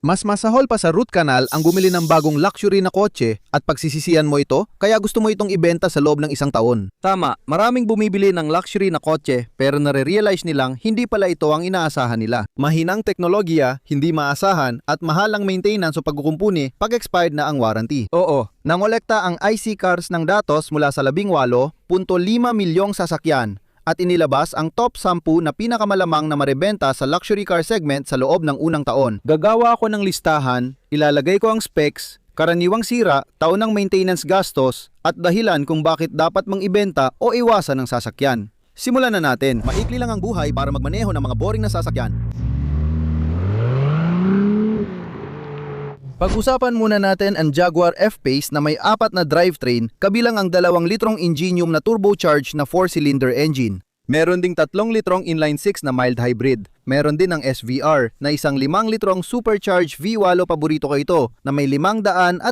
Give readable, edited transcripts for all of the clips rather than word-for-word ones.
Mas masahol pa sa root canal ang bumili ng bagong luxury na kotse at pagsisisihan mo ito kaya gusto mo itong ibenta sa loob ng isang taon. Tama, maraming bumibili ng luxury na kotse pero nare-realize nilang hindi pala ito ang inaasahan nila. Mahinang teknolohiya, hindi maasahan at mahalang maintenance o pagkukumpuni pag expired na ang warranty. Oo, nangolekta ang IC Cars ng datos mula sa 18.5 milyong sasakyan at inilabas ang top 10 na pinakamalamang na marebenta sa luxury car segment sa loob ng unang taon. Gagawa ako ng listahan, ilalagay ko ang specs, karaniwang sira, taon ng maintenance gastos, at dahilan kung bakit dapat mang ibenta o iwasan ng sasakyan. Simulan na natin. Maikli lang ang buhay para magmaneho ng mga boring na sasakyan. Pag-usapan muna natin ang Jaguar F-Pace na may 4 na drivetrain kabilang ang 2 litrong Ingenium na turbocharged na 4-cylinder engine. Meron ding 3 litrong inline-6 na mild hybrid. Meron din ang SVR na isang 5 litrong supercharged V8 paborito ko ito na may 550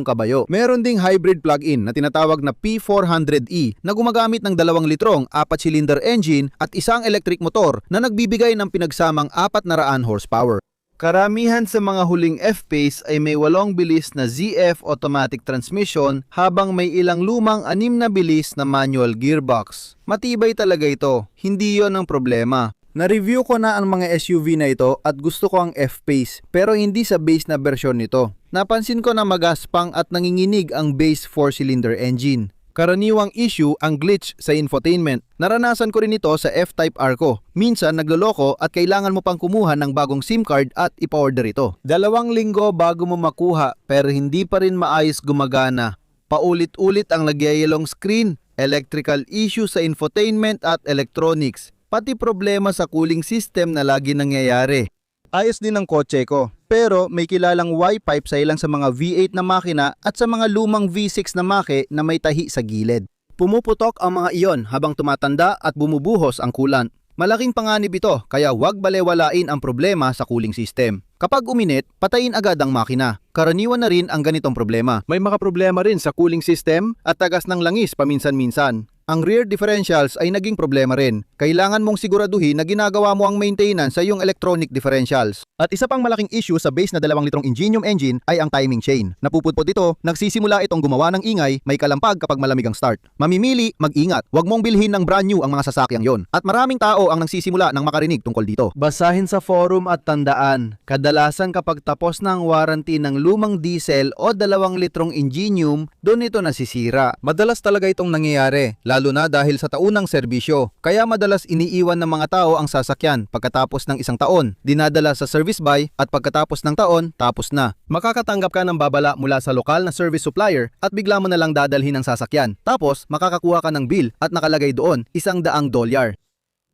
kabayo. Meron ding hybrid plug-in na tinatawag na P400E na gumagamit ng 2 litrong 4-cylinder engine at isang electric motor na nagbibigay ng pinagsamang 400 horsepower. Karamihan sa mga huling F-Pace ay may 8 bilis na ZF automatic transmission habang may ilang lumang 6 na bilis na manual gearbox. Matibay talaga ito, hindi yon ang problema. Na-review ko na ang mga SUV na ito at gusto ko ang F-Pace pero hindi sa base na bersyon nito. Napansin ko na magaspang at nanginginig ang base 4-cylinder engine. Karaniwang issue ang glitch sa infotainment. Naranasan ko rin ito sa F-Type R ko. Minsan nagloloko at kailangan mo pang kumuha ng bagong SIM card at ipa-order ito. 2 linggo bago mo makuha pero hindi pa rin maayos gumagana. Paulit-ulit ang nagyayelong screen, electrical issue sa infotainment at electronics. Pati problema sa cooling system na lagi nangyayari. Ayos din ang kotse ko, pero may kilalang Y-pipe sa ilang sa mga V8 na makina at sa mga lumang V6 na make na may tahi sa gilid. Pumuputok ang mga iyon habang tumatanda at bumubuhos ang coolant. Malaking panganib ito kaya huwag balewalain ang problema sa cooling system. Kapag uminit, patayin agad ang makina. Karaniwan na rin ang ganitong problema. May mga problema rin sa cooling system at tagas ng langis paminsan-minsan. Ang rear differentials ay naging problema rin. Kailangan mong siguraduhin na ginagawa mo ang maintenance sa iyong electronic differentials. At isa pang malaking issue sa base na 2 litrong Ingenium engine ay ang timing chain. Napupudpod ito, nagsisimula itong gumawa ng ingay, may kalampag kapag malamig ang start. Mamimili, mag-ingat. Huwag mong bilhin ng brand new ang mga sasakyang yon. At maraming tao ang nagsisimula ng makarinig tungkol dito. Basahin sa forum at tandaan, kadalasan kapag tapos na ang warranty ng lumang diesel o 2 litrong Ingenium, doon ito nasisira. Madalas talaga itong nangyayari, lalo na dahil sa taunang serbisyo. Kaya madalas iniiwan ng mga tao ang sasakyan pagkatapos ng isang taon, dinadala sa service buy at pagkatapos ng taon, tapos na. Makakatanggap ka ng babala mula sa lokal na service supplier at bigla mo na lang dadalhin ang sasakyan. Tapos makakakuha ka ng bill at nakalagay doon $100.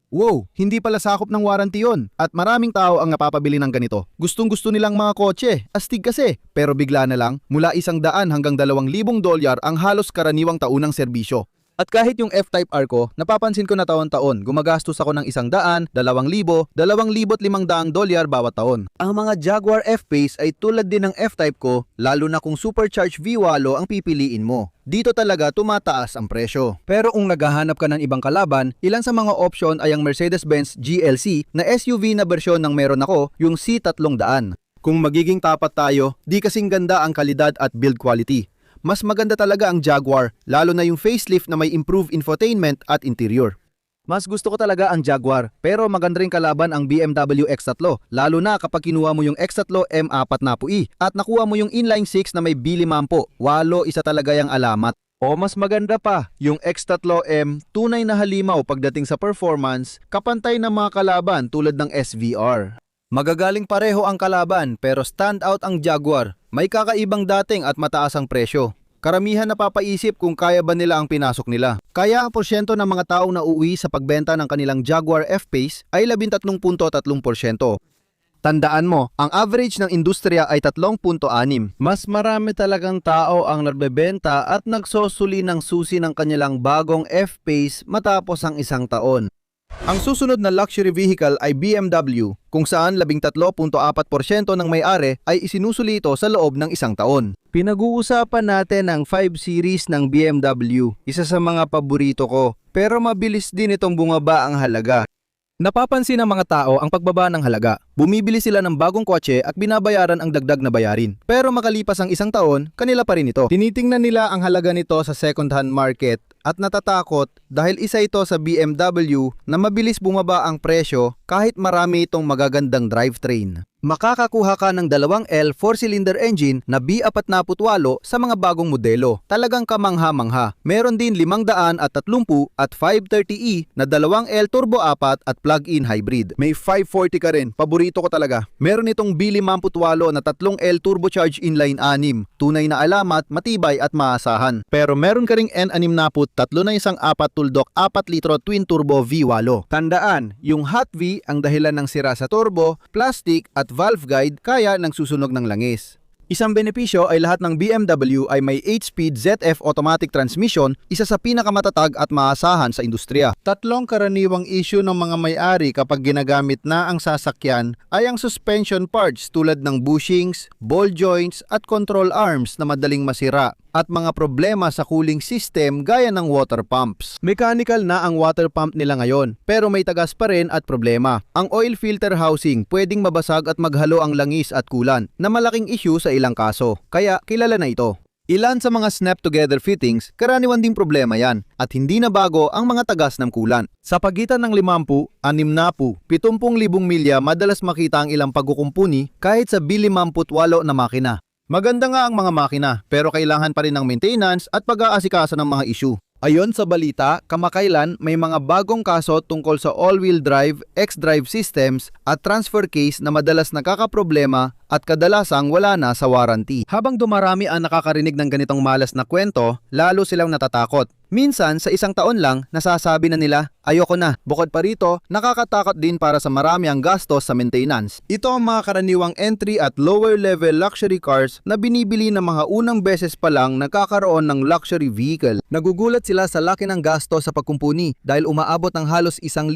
Wow, hindi pala sakop ng warranty yon. At maraming tao ang napapabili ng ganito. Gustong-gusto nilang mga kotse, astig kasi. Pero bigla na lang, mula $100 hanggang $2,000 ang halos karaniwang taunang serbisyo. At kahit yung F-Type R ko, napapansin ko na taon-taon, gumagastos ako ng $100, $2,000, $2,500 bawat taon. Ang mga Jaguar F-Pace ay tulad din ng F-Type ko, lalo na kung supercharged V8 ang pipiliin mo. Dito talaga tumataas ang presyo. Pero kung naghahanap ka ng ibang kalaban, ilan sa mga option ay ang Mercedes-Benz GLC na SUV na bersyon ng meron ako, yung C300. Kung magiging tapat tayo, di kasing ganda ang kalidad at build quality. Mas maganda talaga ang Jaguar, lalo na yung facelift na may improved infotainment at interior. Mas gusto ko talaga ang Jaguar, pero maganda rin kalaban ang BMW X3, lalo na kapag kinuha mo yung X3 M40i at nakuha mo yung inline-6 na may B50, walo isa talaga yung alamat. O mas maganda pa, yung X3M, tunay na halimaw pagdating sa performance, kapantay ng mga kalaban tulad ng SVR. Magagaling pareho ang kalaban pero stand out ang Jaguar. May kakaibang dating at mataas ang presyo. Karamihan napapaisip kung kaya ba nila ang pinasok nila. Kaya ang porsyento ng mga taong nauuwi sa pagbenta ng kanilang Jaguar F-Pace ay 13.3%. Tandaan mo, ang average ng industriya ay 3.6. Mas marami talagang tao ang nagbebenta at nagsosuli ng susi ng kanilang bagong F-Pace matapos ang isang taon. Ang susunod na luxury vehicle ay BMW, kung saan 13.4% ng may-ari ay isinusuli ito sa loob ng isang taon. Pinag-uusapan natin ang 5 Series ng BMW, isa sa mga paborito ko, pero mabilis din itong bumaba ang halaga. Napapansin ng mga tao ang pagbaba ng halaga. Bumibili sila ng bagong kotse at binabayaran ang dagdag na bayarin. Pero makalipas ang isang taon, kanila pa rin ito. Tinitingnan nila ang halaga nito sa second-hand market at natatakot dahil isa ito sa BMW na mabilis bumaba ang presyo kahit marami itong magagandang drivetrain. Makakakuha ka ng 2L 4-cylinder engine na B48 sa mga bagong modelo. Talagang kamangha-mangha. Meron din 530 at 530e na 2L Turbo 4 at plug-in hybrid. May 540 ka rin. Paborito ko talaga. Meron itong B58 na 3L turbocharged inline 6. Tunay na alamat, matibay at maasahan. Pero meron ka ring N63 na 1.4 tuldok 4 litro twin turbo V8. Tandaan, yung hot V ang dahilan ng sira sa turbo, plastic at valve guide kaya ng susunog ng langis. Isang benepisyo ay lahat ng BMW ay may 8-speed ZF automatic transmission, isa sa pinakamatatag at maasahan sa industriya. Tatlong karaniwang issue ng mga may-ari kapag ginagamit na ang sasakyan ay ang suspension parts tulad ng bushings, ball joints at control arms na madaling masira at mga problema sa cooling system gaya ng water pumps. Mechanical na ang water pump nila ngayon, pero may tagas pa rin at problema. Ang oil filter housing pwedeng mabasag at maghalo ang langis at coolant na malaking issue sa ilang kaso, kaya kilala na ito. Ilan sa mga snap-together fittings, karaniwan ding problema yan at hindi na bago ang mga tagas ng coolant. Sa pagitan ng 50, 60, 70,000 milya madalas makita ang ilang pagkukumpuni kahit sa B58 na makina. Maganda nga ang mga makina pero kailangan pa rin ng maintenance at pag-aasikaso ng mga issue. Ayon sa balita, kamakailan may mga bagong kaso tungkol sa all-wheel drive, X-drive systems at transfer case na madalas nakakaproblema at kadalasang wala na sa warranty. Habang dumarami ang nakakarinig ng ganitong malas na kwento, lalo silang natatakot. Minsan, sa isang taon lang, nasasabi na nila, ayoko na. Bukod pa rito, nakakatakot din para sa marami ang gastos sa maintenance. Ito ang mga karaniwang entry at lower level luxury cars na binibili ng mga unang beses pa lang nagkakaroon ng luxury vehicle. Nagugulat sila sa laki ng gasto sa pagkumpuni dahil umaabot ng halos $1,000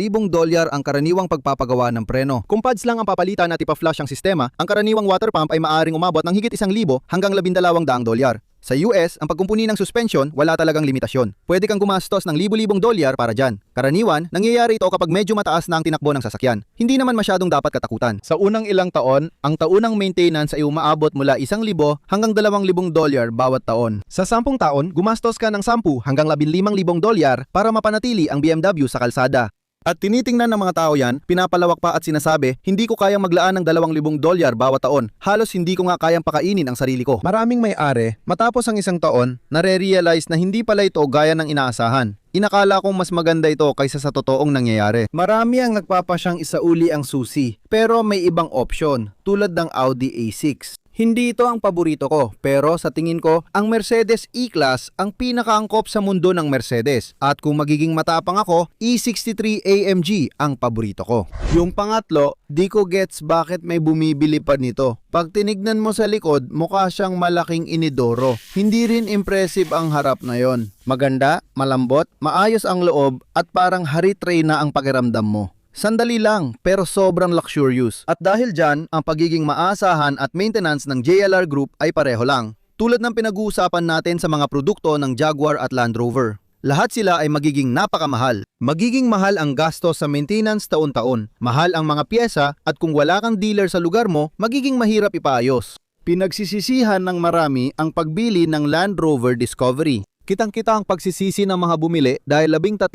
ang karaniwang pagpapagawa ng preno. Kung pads lang ang papalitan at ipa-flush ang sistema, ang karaniwang water pump ay maaaring umabot ng higit $1,000 hanggang $12,000. Sa US, ang pagkumpuni ng suspension wala talagang limitasyon. Pwede kang gumastos ng libo-libong dolyar para dyan. Karaniwan, nangyayari ito kapag medyo mataas na ang tinakbo ng sasakyan. Hindi naman masyadong dapat katakutan. Sa unang ilang taon, ang taunang maintenance ay umaabot mula $1,000 hanggang $2,000 bawat taon. Sa 10 taon, gumastos ka ng $10 hanggang $15,000 para mapanatili ang BMW sa kalsada. At tinitingnan ng mga tao yan, pinapalawak pa at sinasabi, hindi ko kayang maglaan ng $2,000 bawat taon. Halos hindi ko nga kayang pakainin ang sarili ko. Maraming may-ari, matapos ang isang taon, nare-realize na hindi pala ito gaya ng inaasahan. Inakala kong mas maganda ito kaysa sa totoong nangyayari. Marami ang nagpapasyang isauli ang susi, pero may ibang option, tulad ng Audi A6. Hindi ito ang paborito ko, pero sa tingin ko, ang Mercedes E-Class ang pinakaangkop sa mundo ng Mercedes. At kung magiging matapang ako, E63 AMG ang paborito ko. Yung pangatlo, di ko gets bakit may bumibili pa nito. Pag tinignan mo sa likod, mukha siyang malaking inidoro. Hindi rin impressive ang harap na yon. Maganda, malambot, maayos ang loob at parang haritray na ang pakiramdam mo. Sandali lang pero sobrang luxurious. At dahil dyan, ang pagiging maasahan at maintenance ng JLR Group ay pareho lang. Tulad ng pinag-uusapan natin sa mga produkto ng Jaguar at Land Rover. Lahat sila ay magiging napakamahal. Magiging mahal ang gastos sa maintenance taon-taon. Mahal ang mga pyesa at kung wala kang dealer sa lugar mo, magiging mahirap ipaayos. Pinagsisisihan ng marami ang pagbili ng Land Rover Discovery. Kitang-kita ang pagsisisi ng mga bumili dahil 13.6%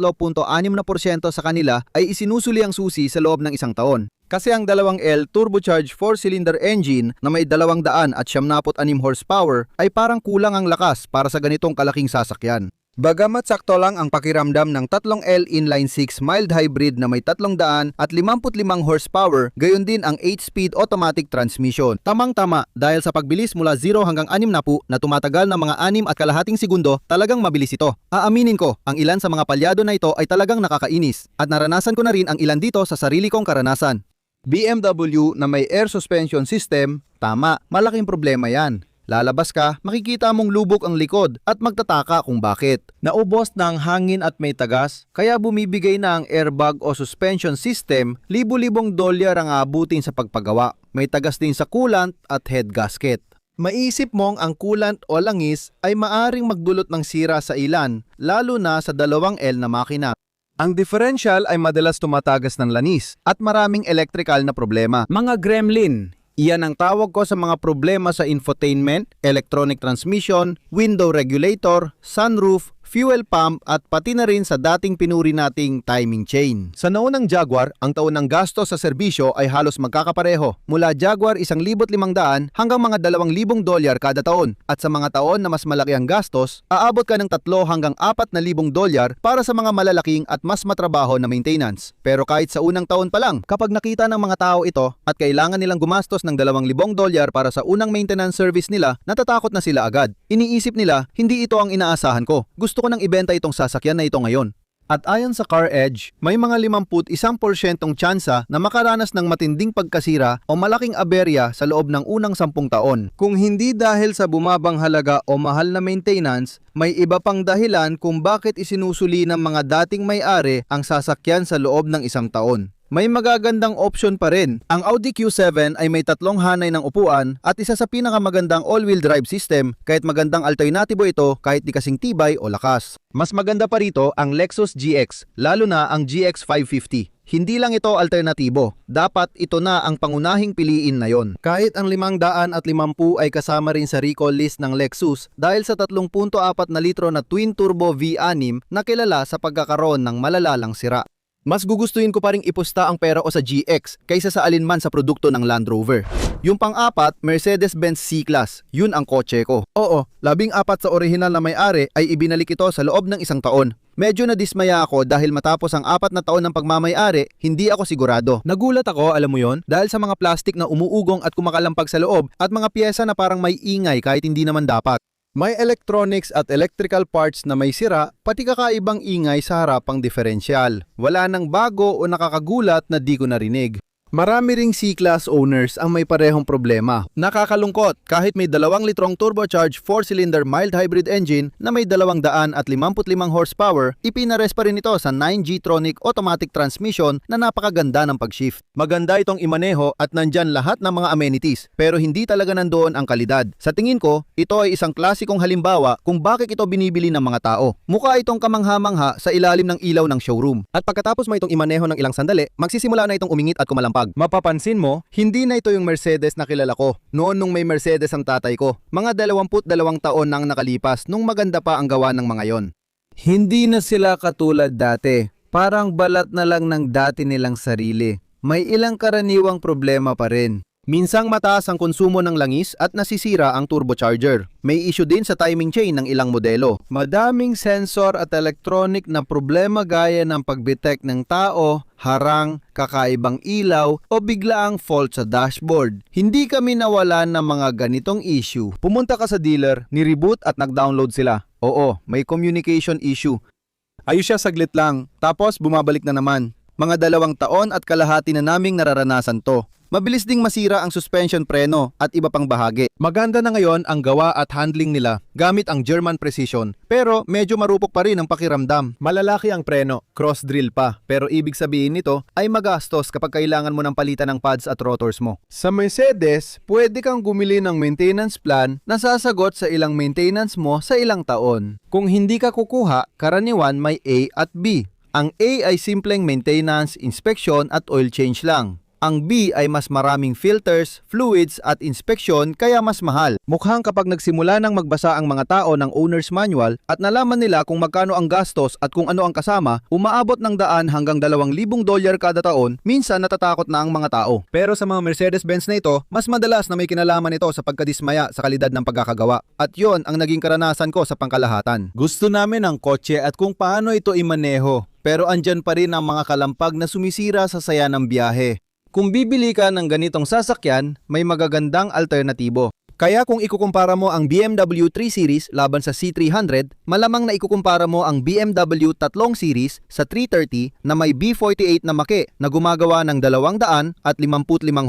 sa kanila ay isinusuli ang susi sa loob ng isang taon. Kasi ang 2L turbocharged 4-cylinder engine na may 276 horsepower ay parang kulang ang lakas para sa ganitong kalaking sasakyan. Bagamat sakto lang ang pakiramdam ng 3L inline-6 mild hybrid na may 355 horsepower, gayon din ang 8-speed automatic transmission. Tamang-tama dahil sa pagbilis mula 0 hanggang 60 na tumatagal ng mga 6.5 segundo, talagang mabilis ito. Aaminin ko, ang ilan sa mga palyado na ito ay talagang nakakainis at naranasan ko na rin ang ilan dito sa sarili kong karanasan. BMW na may air suspension system, tama, malaking problema yan. Lalabas ka, makikita mong lubog ang likod at magtataka kung bakit. Naubos na ang hangin at may tagas, kaya bumibigay na ang airbag o suspension system, libo-libong dolyar ang aabutin sa pagpagawa. May tagas din sa coolant at head gasket. Maisip mong ang coolant o langis ay maaring magdulot ng sira sa ilan, lalo na sa 2L na makina. Ang differential ay madalas tumatagas ng lanis at maraming electrical na problema. Mga gremlin, iyan ang tawag ko sa mga problema sa infotainment, electronic transmission, window regulator, sunroof, fuel pump at pati na rin sa dating pinuri nating timing chain. Sa naunang Jaguar, ang taon ng gasto sa serbisyo ay halos magkakapareho. Mula Jaguar 1,500 hanggang mga $2,000 kada taon. At sa mga taon na mas malaki ang gastos, aabot ka ng 3 hanggang $4,000 para sa mga malalaking at mas matrabaho na maintenance. Pero kahit sa unang taon pa lang, kapag nakita ng mga tao ito at kailangan nilang gumastos ng $2,000 para sa unang maintenance service nila, natatakot na sila agad. Iniisip nila, hindi ito ang inaasahan ko. Gusto ko nang ibenta itong sasakyan na ito ngayon. At ayon sa Car Edge, may mga 51% tsansa na makaranas ng matinding pagkasira o malaking aberya sa loob ng unang 10 taon. Kung hindi dahil sa bumabang halaga o mahal na maintenance, may iba pang dahilan kung bakit isinusuli ng mga dating may-ari ang sasakyan sa loob ng 1 taon. May magagandang option pa rin. Ang Audi Q7 ay may 3 hanay ng upuan at isa sa pinakamagandang all-wheel drive system, kahit magandang alternatibo ito kahit di kasing tibay o lakas. Mas maganda pa rito ang Lexus GX, lalo na ang GX 550. Hindi lang ito alternatibo, dapat ito na ang pangunahing piliin na yon. Kahit ang 550 ay kasama rin sa recall list ng Lexus dahil sa 3.4 na litro na twin-turbo V6 na kilala sa pagkakaroon ng malalalang sira. Mas gugustuhin ko pa ring ipusta ang pera ko sa GX kaysa sa alinman sa produkto ng Land Rover. Yung pang-apat, Mercedes-Benz C-Class. Yun ang kotse ko. Oo, 14 sa orihinal na may-ari ay ibinalik ito sa loob ng 1 taon. Medyo nadismaya ako dahil matapos ang 4 na taon ng pagmamay-ari, hindi ako sigurado. Nagulat ako, alam mo yon, dahil sa mga plastik na umuugong at kumakalampag sa loob at mga piyesa na parang may ingay kahit hindi naman dapat. May electronics at electrical parts na may sira, pati kakaibang ingay sa harapang diferensyal. Wala nang bago o nakakagulat na di ko narinig. Marami ring C-Class owners ang may parehong problema. Nakakalungkot, kahit may 2 litrong turbocharged 4-cylinder mild hybrid engine na may 255 horsepower, ipinares pa rin ito sa 9G-tronic automatic transmission na napakaganda ng pag-shift. Maganda itong imaneho at nandyan lahat ng mga amenities, pero hindi talaga nandoon ang kalidad. Sa tingin ko, ito ay isang klasikong halimbawa kung bakit ito binibili ng mga tao. Mukha itong kamangha-mangha sa ilalim ng ilaw ng showroom. At pagkatapos mo itong imaneho ng ilang sandali, magsisimula na itong umingit at kumalampag. Mapapansin mo, hindi na ito yung Mercedes na kilala ko. Noon nung may Mercedes ang tatay ko. Mga 22 taon nang nakalipas nung maganda pa ang gawa ng mga yon. Hindi na sila katulad dati. Parang balat na lang ng dati nilang sarili. May ilang karaniwang problema pa rin. Minsang mataas ang konsumo ng langis at nasisira ang turbocharger. May issue din sa timing chain ng ilang modelo. Madaming sensor at electronic na problema gaya ng pagbitek ng tao, harang, kakaibang ilaw o biglaang fault sa dashboard. Hindi kami nawalan ng mga ganitong issue. Pumunta ka sa dealer, ni-reboot at nag-download sila. Oo, may communication issue. Ayos siya saglit lang, tapos bumabalik na naman. Mga 2 taon at kalahati na naming nararanasan to. Mabilis ding masira ang suspension preno at iba pang bahagi. Maganda na ngayon ang gawa at handling nila gamit ang German Precision, pero medyo marupok pa rin ang pakiramdam. Malalaki ang preno, cross drill pa, pero ibig sabihin nito ay magastos kapag kailangan mo ng palitan ng pads at rotors mo. Sa Mercedes, pwede kang gumili ng maintenance plan na sasagot sa ilang maintenance mo sa ilang taon. Kung hindi ka kukuha, karaniwan may A at B. Ang A ay simpleng maintenance, inspection at oil change lang. Ang B ay mas maraming filters, fluids at inspeksyon kaya mas mahal. Mukhang kapag nagsimula nang magbasa ang mga tao ng owner's manual at nalaman nila kung magkano ang gastos at kung ano ang kasama, umaabot ng $100 hanggang $2,000 kada taon, minsan natatakot na ang mga tao. Pero sa mga Mercedes-Benz na ito, mas madalas na may kinalaman ito sa pagkadismaya sa kalidad ng pagkakagawa. At yon ang naging karanasan ko sa pangkalahatan. Gusto namin ang kotse at kung paano ito imaneho, pero andyan pa rin ang mga kalampag na sumisira sa saya ng biyahe. Kung bibili ka ng ganitong sasakyan, may magagandang alternatibo. Kaya kung ikukumpara mo ang BMW 3 Series laban sa C300, malamang na ikukumpara mo ang BMW 3 Series sa 330 na may B48 na maki na gumagawa ng 255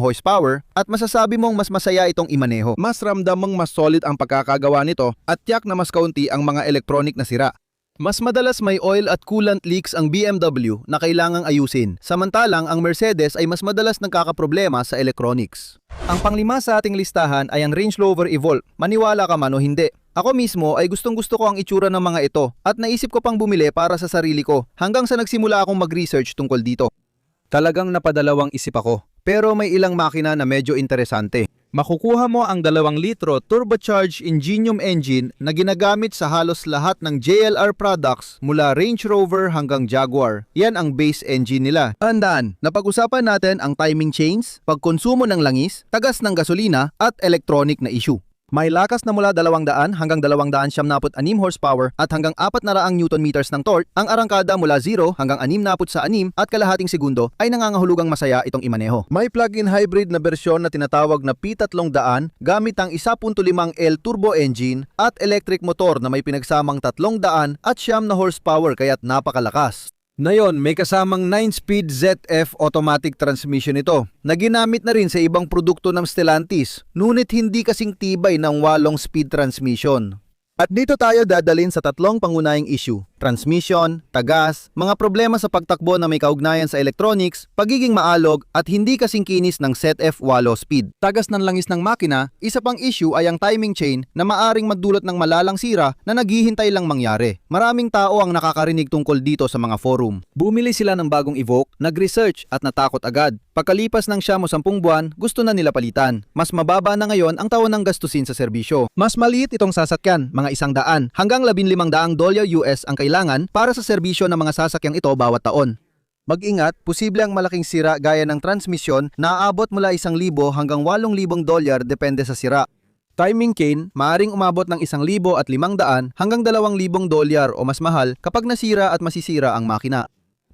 horsepower at masasabi mong mas masaya itong imaneho. Mas ramdam mong mas solid ang pagkakagawa nito at tiyak na mas kaunti ang mga electronic na sira. Mas madalas may oil at coolant leaks ang BMW na kailangang ayusin, samantalang ang Mercedes ay mas madalas nagkakaproblema sa electronics. Ang panglima sa ating listahan ay ang Range Rover Evoque, maniwala ka man o hindi. Ako mismo ay gustong-gusto ko ang itsura ng mga ito at naisip ko pang bumili para sa sarili ko hanggang sa nagsimula akong mag-research tungkol dito. Talagang napadalawang isip ako. Pero may ilang makina na medyo interesante. Makukuha mo ang 2 litro turbocharged Ingenium engine na ginagamit sa halos lahat ng JLR products mula Range Rover hanggang Jaguar. Yan ang base engine nila. Tandaan, napag-usapan natin ang timing chains, pagkonsumo ng langis, tagas ng gasolina at electronic na issue. May lakas na mula 200 hanggang 276 horsepower at hanggang 400 Newton meters ng torque. Ang arangkada mula 0 hanggang 66 at kalahating segundo ay nangangahulugang masaya itong imaneho. May plug-in hybrid na bersyon na tinatawag na P300 gamit ang 1.5L turbo engine at electric motor na may pinagsamang 300 at 9 horsepower kaya't napakalakas. Ngayon, may kasamang 9-speed ZF automatic transmission ito na ginamit na rin sa ibang produkto ng Stellantis, ngunit hindi kasing tibay ng 8-speed transmission. At dito tayo dadalin sa 3 pangunahing issue: transmission, tagas, mga problema sa pagtakbo na may kaugnayan sa electronics, pagiging maalog at hindi kasing kinis ng ZF 8 speed. Tagas ng langis ng makina, isa pang issue ay ang timing chain na maaring magdulot ng malalang sira na naghihintay lang mangyari. Maraming tao ang nakakarinig tungkol dito sa mga forum. Bumili sila ng bagong Evoque, nag-research at natakot agad. Pagkalipas ng 10 buwan, gusto na nila palitan. Mas mababa na ngayon ang taon ng gastusin sa serbisyo. Mas maliit itong sasakyan, mga $100 hanggang $1,500 US ang kailangan para sa serbisyo ng mga sasakyang ito bawat taon. Mag-ingat, posible ang malaking sira gaya ng transmisyon na aabot mula $1,000 hanggang $8,000 depende sa sira. Timing chain, maaring umabot ng $1,500 hanggang $2,000 o mas mahal kapag nasira at masisira ang makina.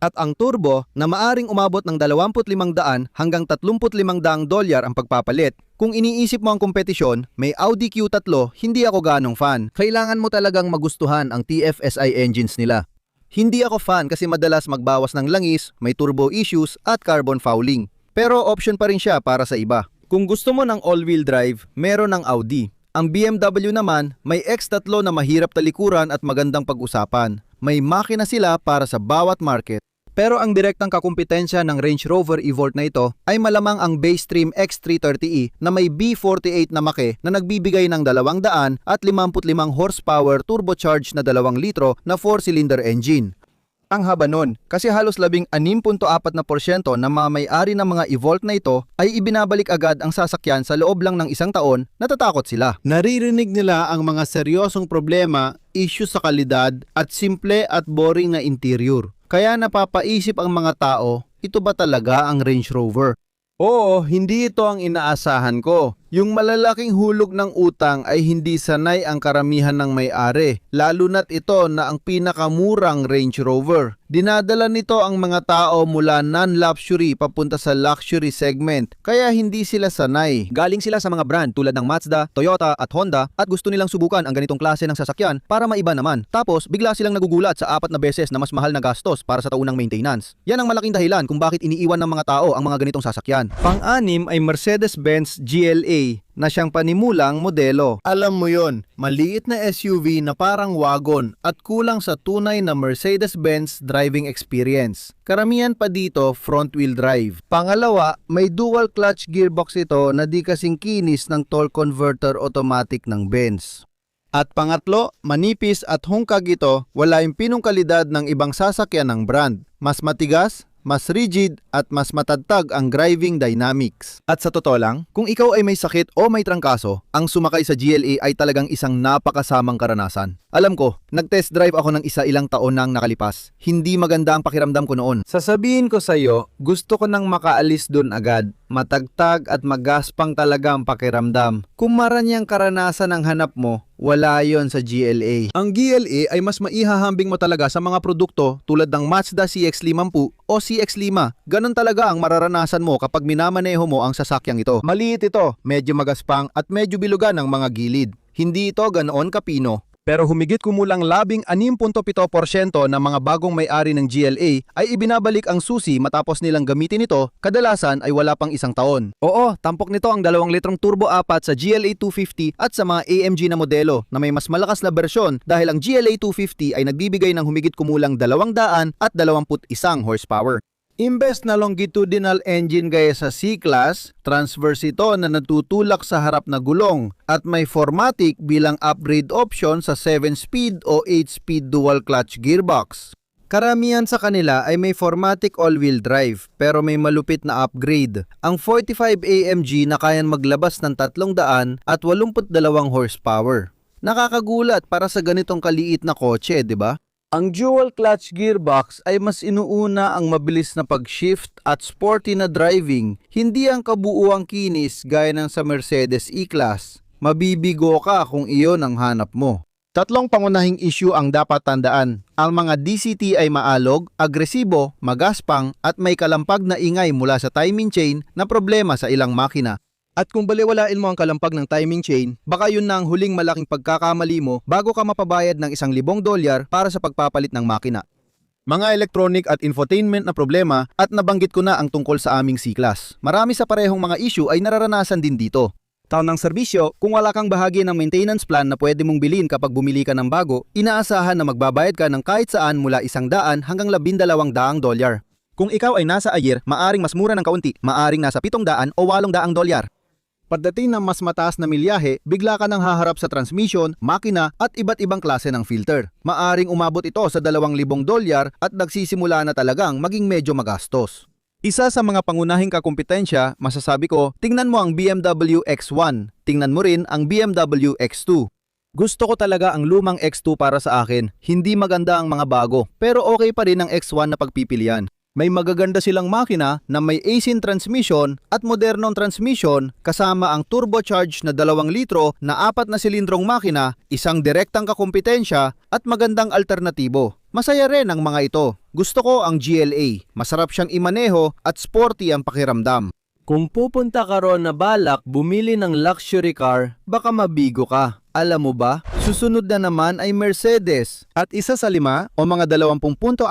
At ang turbo na maaring umabot ng $2,500 hanggang $3,500 ang pagpapalit. Kung iniisip mo ang kompetisyon, may Audi Q3, hindi ako ganong fan. Kailangan mo talagang magustuhan ang TFSI engines nila. Hindi ako fan kasi madalas magbawas ng langis, may turbo issues at carbon fouling. Pero option pa rin siya para sa iba. Kung gusto mo ng all-wheel drive, meron ng Audi. Ang BMW naman, may X3 na mahirap talikuran at magandang pag-usapan. May makina sila para sa bawat market. Pero ang direktang kakumpetensya ng Range Rover Evoque na ito ay malamang ang base trim X330e na may B48 na make na nagbibigay ng 200 at 55 horsepower turbocharged na 2 litro na 4-cylinder engine. Ang haba nun, kasi halos 16.4% ng mga may-ari ng mga Evoque na ito ay ibinabalik agad ang sasakyan sa loob lang ng 1 taon, natatakot sila. Naririnig nila ang mga seryosong problema, issue sa kalidad at simple at boring na interior. Kaya napapaisip ang mga tao, ito ba talaga ang Range Rover? Oo, hindi ito ang inaasahan ko. Yung malalaking hulog ng utang ay hindi sanay ang karamihan ng may-ari, lalo na't ito na ang pinakamurang Range Rover. Dinadala nito ang mga tao mula non-luxury papunta sa luxury segment, kaya hindi sila sanay. Galing sila sa mga brand tulad ng Mazda, Toyota at Honda at gusto nilang subukan ang ganitong klase ng sasakyan para maiba naman. Tapos bigla silang nagugulat sa 4 na beses na mas mahal na gastos para sa taunang maintenance. Yan ang malaking dahilan kung bakit iniiwan ng mga tao ang mga ganitong sasakyan. Pang-anim ay Mercedes-Benz GLA na siyang panimulang modelo. Alam mo yon, maliit na SUV na parang wagon at kulang sa tunay na Mercedes-Benz driving experience. Karamihan pa dito front-wheel drive. Pangalawa, may dual clutch gearbox ito na di kasing kinis ng torque converter automatic ng Benz. At pangatlo, manipis at hungkag ito, wala yung pinungkalidad ng ibang sasakyan ng brand. Mas matigas, mas rigid at mas matatag ang driving dynamics. At sa totoo lang, kung ikaw ay may sakit o may trangkaso, ang sumakay sa GLA ay talagang isang napakasamang karanasan. Alam ko, nag-test drive ako ng ilang taon nang nakalipas. Hindi maganda ang pakiramdam ko noon. Sasabihin ko sa iyo, gusto ko nang makaalis dun agad. Matagtag at magaspang talaga ang pakiramdam. Kung maranyang karanasan ang hanap mo, wala yon sa GLA. Ang GLA ay mas maihahambing mo talaga sa mga produkto tulad ng Mazda CX-50 o CX-5. Ganon talaga ang mararanasan mo kapag minamaneho mo ang sasakyang ito. Maliit ito, medyo magaspang at medyo bilugan ang mga gilid. Hindi ito ganoon kapino. Pero humigit kumulang 16.7% ng mga bagong may-ari ng GLA ay ibinabalik ang susi matapos nilang gamitin ito, kadalasan ay wala pang 1 taon. Oo, tampok nito ang 2 litrong turbo 4 sa GLA 250 at sa mga AMG na modelo na may mas malakas na bersyon dahil ang GLA 250 ay nagbibigay ng humigit kumulang 200 at 21 horsepower. Imbes na longitudinal engine gaya sa C-Class, transverse ito na natutulak sa harap na gulong at may 4matic bilang upgrade option sa 7-speed o 8-speed dual clutch gearbox. Karamihan sa kanila ay may 4matic all-wheel drive pero may malupit na upgrade. Ang 45 AMG na kayang maglabas ng 300 at 82 horsepower. Nakakagulat para sa ganitong kaliit na kotse, di ba? Ang dual clutch gearbox ay mas inuuna ang mabilis na pag-shift at sporty na driving, hindi ang kabuuang kinis gaya ng sa Mercedes E-Class. Mabibigo ka kung iyon ang hanap mo. Tatlong pangunahing issue ang dapat tandaan. Ang mga DCT ay maalog, agresibo, magaspang at may kalampag na ingay mula sa timing chain na problema sa ilang makina. At kung baliwalain mo ang kalampag ng timing chain, baka yun na ang huling malaking pagkakamali mo bago ka mapabayad ng $1,000 para sa pagpapalit ng makina. Mga electronic at infotainment na problema at nabanggit ko na ang tungkol sa aming C-Class. Marami sa parehong mga issue ay nararanasan din dito. Taon ng serbisyo, kung wala kang bahagi ng maintenance plan na pwede mong bilhin kapag bumili ka ng bago, inaasahan na magbabayad ka ng kahit saan mula $100 hanggang $12,000. Kung ikaw ay nasa Ayer, maaring mas mura ng kaunti, maaring nasa $700 o $800. Pagdating ng mas mataas na milyahe, bigla ka nang haharap sa transmission, makina at iba't ibang klase ng filter. Maaring umabot ito sa $2,000 at nagsisimula na talagang maging medyo magastos. Isa sa mga pangunahing kakumpetensya, masasabi ko, tingnan mo ang BMW X1, tingnan mo rin ang BMW X2. Gusto ko talaga ang lumang X2 para sa akin, hindi maganda ang mga bago, pero okay pa rin ang X1 na pagpipilian. May magaganda silang makina na may ASIN transmission at modernong transmission kasama ang turbocharged na 2 litro na 4 na silindrong makina, isang direktang kakumpetensya at magandang alternatibo. Masaya rin ang mga ito. Gusto ko ang GLA, masarap siyang imaneho at sporty ang pakiramdam. Kung pupunta ka ron na balak bumili ng luxury car, baka mabigo ka. Alam mo ba, susunod na naman ay Mercedes. At isa sa 5 o mga 20.4%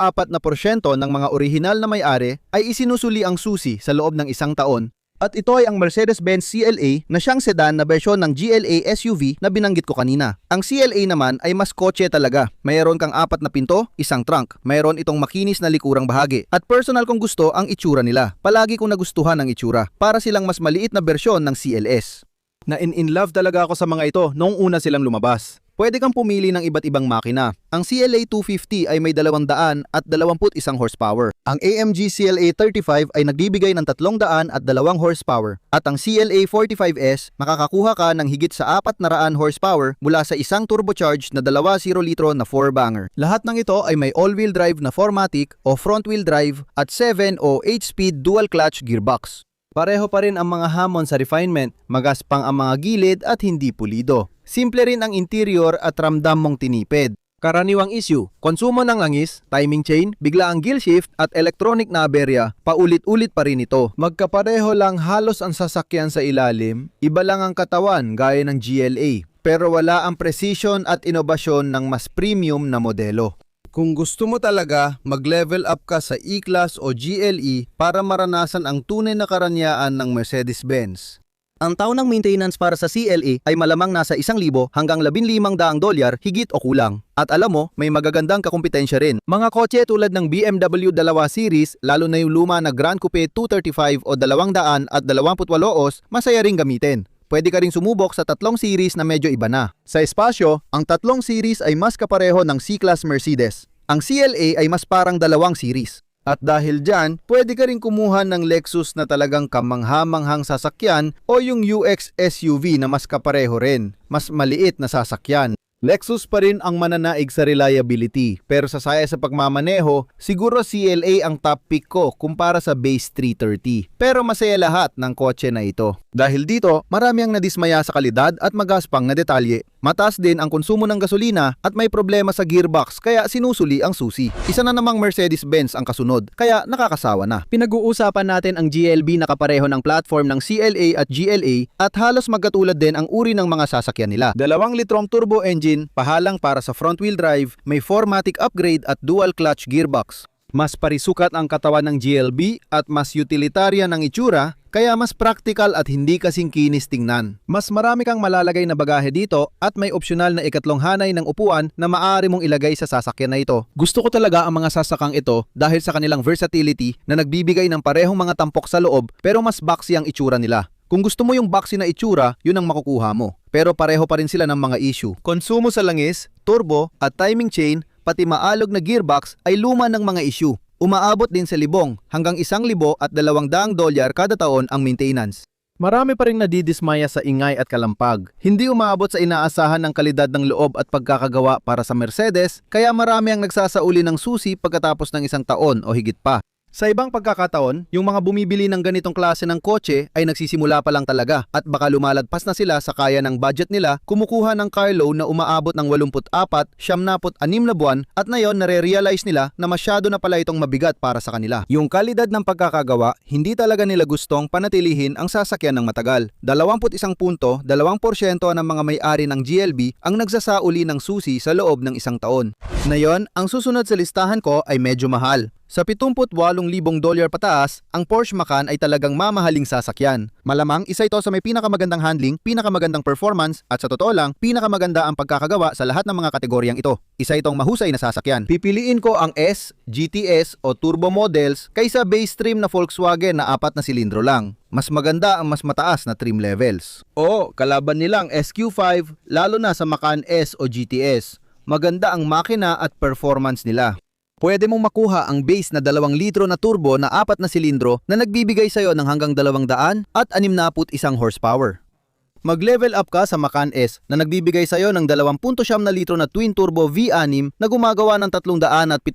ng mga orihinal na may-ari ay isinusuli ang susi sa loob ng 1 taon. At ito ay ang Mercedes-Benz CLA na siyang sedan na bersyon ng GLA SUV na binanggit ko kanina. Ang CLA naman ay mas kotse talaga. Mayroon kang 4 na pinto, isang trunk. Mayroon itong makinis na likurang bahagi. At personal kong gusto ang itsura nila. Palagi kong nagustuhan ang itsura. Para silang mas maliit na bersyon ng CLS. Na in love talaga ako sa mga ito noong una silang lumabas. Pwede kang pumili ng iba't ibang makina. Ang CLA 250 ay may 200 at 21 horsepower. Ang AMG CLA 35 ay nagbibigay ng 300 at 2 horsepower. At ang CLA 45S, makakakuha ka ng higit sa 400 horsepower mula sa isang turbocharged na 20 litro na 4-banger. Lahat ng ito ay may all-wheel drive na 4matic o front-wheel drive at 7 o 8-speed dual clutch gearbox. Pareho pa rin ang mga hamon sa refinement, magaspang ang mga gilid at hindi pulido. Simple rin ang interior at ramdam mong tinipid. Karaniwang issue, konsumo ng langis, timing chain, bigla ang gill shift at electronic na aberya, paulit-ulit pa rin ito. Magkapareho lang halos ang sasakyan sa ilalim, iba lang ang katawan gaya ng GLA, pero wala ang precision at inobasyon ng mas premium na modelo. Kung gusto mo talaga, mag-level up ka sa E-Class o GLE para maranasan ang tunay na karanyaan ng Mercedes-Benz. Ang taon ng maintenance para sa CLE ay malamang nasa $1,000 hanggang $1,500 higit o kulang. At alam mo, may magagandang kakumpetensya rin. Mga kotse tulad ng BMW 2 Series, lalo na yung luma na Grand Coupe 235 o 200 at 28 os, masaya ring gamitin. Pwede ka ring sumubok sa 3 series na medyo iba na. Sa espasyo, ang 3 series ay mas kapareho ng C-Class Mercedes. Ang CLA ay mas parang 2 series. At dahil dyan, pwede ka rin kumuha ng Lexus na talagang kamangha-manghang sasakyan o yung UX SUV na mas kapareho rin, mas maliit na sasakyan. Lexus pa rin ang mananaig sa reliability, pero sa saya sa pagmamaneho, siguro CLA ang top pick ko kumpara sa base 330. Pero masaya lahat ng kotse na ito. Dahil dito, marami ang nadismaya sa kalidad at magaspang na detalye. Mataas din ang konsumo ng gasolina at may problema sa gearbox kaya sinusuli ang susi. Isa na namang Mercedes-Benz ang kasunod, kaya nakakasawa na. Pinag-uusapan natin ang GLB na kapareho ng platform ng CLA at GLA at halos magkatulad din ang uri ng mga sasakyan nila. 2 litrong turbo engine, pahalang para sa front-wheel drive, may 4matic upgrade at dual clutch gearbox. Mas parisukat ang katawan ng GLB at mas utilitarian ang itsura kaya mas practical at hindi kasing kinis tingnan. Mas marami kang malalagay na bagahe dito at may opsyonal na ikatlong hanay ng upuan na maaari mong ilagay sa sasakyan na ito. Gusto ko talaga ang mga sasakang ito dahil sa kanilang versatility na nagbibigay ng parehong mga tampok sa loob pero mas boxy ang itsura nila. Kung gusto mo yung boxy na itsura, yun ang makukuha mo. Pero pareho pa rin sila ng mga issue. Konsumo sa langis, turbo at timing chain, pati maalog na gearbox ay luma ng mga issue. Umaabot din sa libong hanggang $1,200 kada taon ang maintenance. Marami pa rin nadidismaya sa ingay at kalampag. Hindi umaabot sa inaasahan ng kalidad ng loob at pagkakagawa para sa Mercedes, kaya marami ang nagsasauli ng susi pagkatapos ng 1 taon o higit pa. Sa ibang pagkakataon, yung mga bumibili ng ganitong klase ng kotse ay nagsisimula pa lang talaga at baka lumalagpas na sila sa kaya ng budget nila, kumukuha ng car loan na umaabot ng 84, 76 na buwan at ngayon nare-realize nila na masyado na pala itong mabigat para sa kanila. Yung kalidad ng pagkakagawa, hindi talaga nila gustong panatilihin ang sasakyan ng matagal. 21 punto, 2% ng mga may-ari ng GLB ang nagsasauli ng susi sa loob ng 1 taon. Ngayon, ang susunod sa listahan ko ay medyo mahal. Sa $78,000 pataas, ang Porsche Macan ay talagang mamahaling sasakyan. Malamang isa ito sa may pinakamagandang handling, pinakamagandang performance at sa totoo lang, pinakamaganda ang pagkakagawa sa lahat ng mga kategoryang ito. Isa itong mahusay na sasakyan. Pipiliin ko ang S, GTS o Turbo models kaysa base trim na Volkswagen na 4 na silindro lang. Mas maganda ang mas mataas na trim levels. O kalaban nilang SQ5 lalo na sa Macan S o GTS. Maganda ang makina at performance nila. Pwede mong makuha ang base na 2 litro na turbo na 4 na silindro na nagbibigay sa'yo ng hanggang 200 at 61 horsepower. Mag-level up ka sa Macan S na nagbibigay sa'yo ng 2.9 na litro na twin turbo V6 na gumagawa ng 375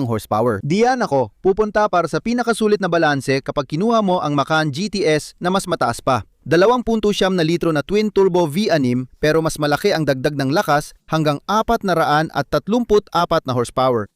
horsepower. Diyan ako pupunta para sa pinakasulit na balanse kapag kinuha mo ang Macan GTS na mas mataas pa. 2.9 na litro na twin turbo V6 pero mas malaki ang dagdag ng lakas hanggang 434 na horsepower.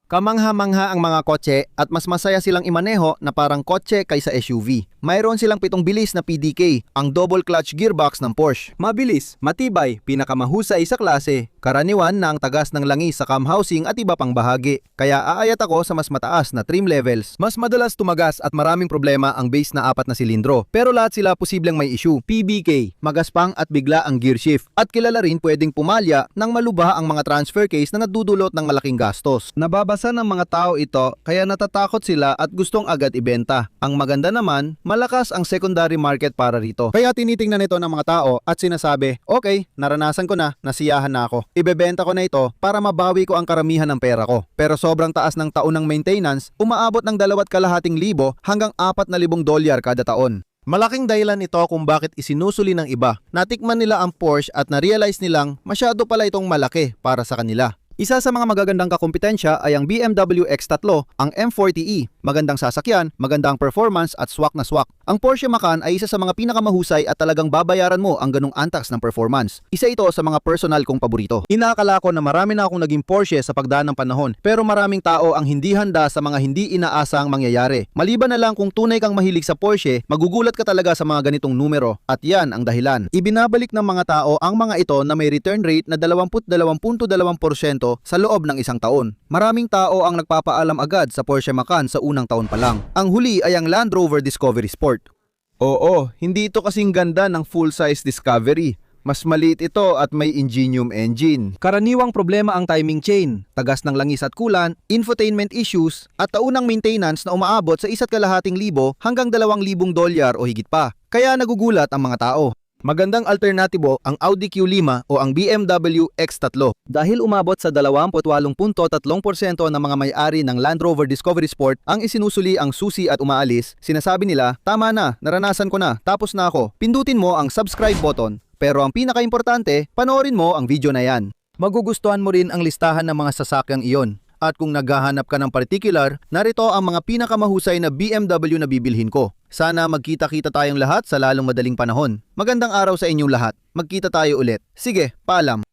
Kamangha-mangha ang mga kotse at mas masaya silang imaneho na parang kotse kaysa SUV. Mayroon silang 7 bilis na PDK, ang double clutch gearbox ng Porsche. Mabilis, matibay, pinakamahusay sa klase. Karaniwan na ang tagas ng langis sa cam housing at iba pang bahagi. Kaya aayat ako sa mas mataas na trim levels. Mas madalas tumagas at maraming problema ang base na 4 na silindro. Pero lahat sila posibleng may issue. PBK, magaspang at bigla ang gear shift. At kilala rin pwedeng pumalya nang malubha ang mga transfer case na nadudulot ng malaking gastos. Nababasa ng mga tao ito kaya natatakot sila at gustong agad ibenta. Ang maganda naman, malakas ang secondary market para rito. Kaya tinitingnan ito ng mga tao at sinasabi, okay, naranasan ko na, nasiyahan na ako. Ibebenta ko na ito para mabawi ko ang karamihan ng pera ko. Pero sobrang taas ng taon ng maintenance, umaabot ng 2,200 hanggang $4,000 kada taon. Malaking dahilan ito kung bakit isinusuli ng iba. Natikman nila ang Porsche at na-realize nilang masyado pala itong malaki para sa kanila. Isa sa mga magagandang kakompetensya ay ang BMW X3, ang M40e. Magandang sasakyan, magandang performance at swak na swak. Ang Porsche Macan ay isa sa mga pinakamahusay at talagang babayaran mo ang ganong antax ng performance. Isa ito sa mga personal kong paborito. Inaakala ko na marami na akong naging Porsche sa pagdaan ng panahon, pero maraming tao ang hindi handa sa mga hindi inaasang mangyayari. Maliban na lang kung tunay kang mahilig sa Porsche, magugulat ka talaga sa mga ganitong numero at yan ang dahilan. Ibinabalik ng mga tao ang mga ito na may return rate na 22.2% sa loob ng 1 taon. Maraming tao ang nagpapaalam agad sa Porsche Macan sa unang taon pa lang. Ang huli ay ang Land Rover Discovery Sport. Oo, hindi ito kasing ganda ng full-size Discovery. Mas maliit ito at may Ingenium engine. Karaniwang problema ang timing chain, tagas ng langis at kulan, infotainment issues, at taunang maintenance na umaabot sa $1,200 hanggang $2,000 o higit pa. Kaya nagugulat ang mga tao. Magandang alternatibo ang Audi Q5 o ang BMW X3 dahil umabot sa 28.3% ng mga may-ari ng Land Rover Discovery Sport ang isinusuli ang susi at umaalis. Sinasabi nila, tama na, naranasan ko na, tapos na ako. Pindutin mo ang subscribe button. Pero ang pinaka-importante, panoorin mo ang video na yan. Magugustuhan mo rin ang listahan ng mga sasakyang iyon. At kung naghahanap ka ng particular, narito ang mga pinakamahusay na BMW na bibilhin ko. Sana magkita-kita tayong lahat sa lalong madaling panahon. Magandang araw sa inyong lahat. Magkita tayo ulit. Sige, paalam.